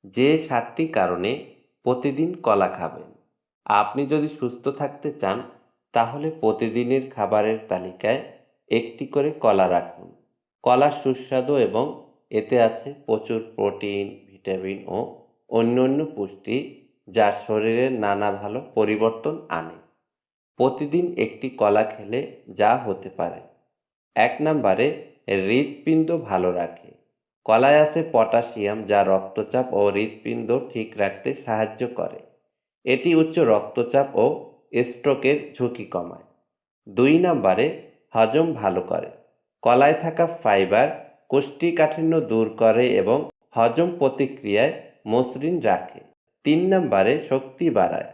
যে 7টি কারণে প্রতিদিন কলা খাবেন। আপনি যদি সুস্থ থাকতে চান তাহলে প্রতিদিনের খাবারের তালিকায় একটি করে কলা রাখুন। কলা সুস্বাদু এবং এতে আছে প্রচুর প্রোটিন, ভিটামিন ও অন্যান্য পুষ্টি যা শরীরে নানা ভালো পরিবর্তন আনে। প্রতিদিন একটি কলা খেলে যা হতে পারে: 1 নম্বরে হৃৎপিণ্ড ভালো রাখে। কলায় আছে পটাশিয়াম যা রক্তচাপ ও হৃৎপিণ্ড ঠিক রাখতে সাহায্য করে। এটি উচ্চ রক্তচাপ ও স্ট্রোকের ঝুঁকি কমায়। 2 নম্বরে হজম ভালো করে। কলায় থাকা ফাইবার কোষ্ঠীকাঠিন্য দূর করে এবং হজম প্রতিক্রিয়ায় মসৃণ রাখে। 3 নম্বরে শক্তি বাড়ায়।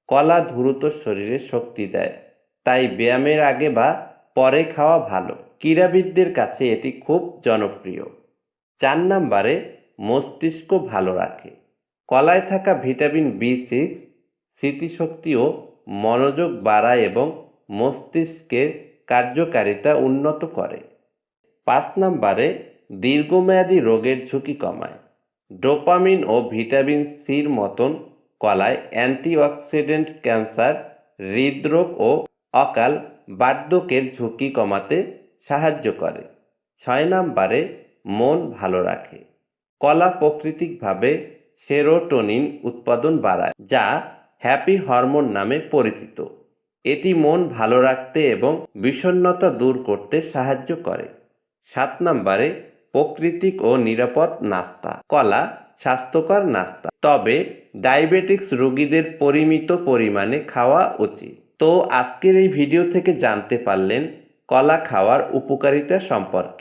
কলা দ্রুত শরীরে শক্তি দেয়, তাই ব্যায়ামের আগে বা পরে খাওয়া ভালো। ক্রীড়াবিদদের কাছে এটি খুব জনপ্রিয়। 4 নম্বরে মস্তিষ্ক ভালো রাখে। কলায় থাকা ভিটামিন B6 স্মৃতিশক্তি ও মনোযোগ বাড়ায় এবং মস্তিষ্কের কার্যকারিতা উন্নত করে। 5 নম্বরে দীর্ঘমেয়াদী রোগের ঝুঁকি কমায়। ডোপামিন ও ভিটামিন সির মতন কলায় অ্যান্টিঅক্সিডেন্ট ক্যান্সার, হৃদরোগ ও অকাল বার্ধক্যের ঝুঁকি কমাতে সাহায্য করে। 6 নম্বরে মন ভালো রাখে। কলা প্রাকৃতিকভাবে সেরোটোনিন উৎপাদন বাড়ায়, যা হ্যাপি হরমোন নামে পরিচিত। এটি মন ভালো রাখতে এবং বিষণ্ণতা দূর করতে সাহায্য করে। 7 নম্বরে প্রাকৃতিক ও নিরাপদ নাস্তা। কলা স্বাস্থ্যকর নাস্তা, তবে ডায়াবেটিক্স রোগীদের পরিমিত পরিমাণে খাওয়া উচিত। তো আজকের এই ভিডিও থেকে জানতে পারলেন কলা খাওয়ার উপকারিতা সম্পর্কে।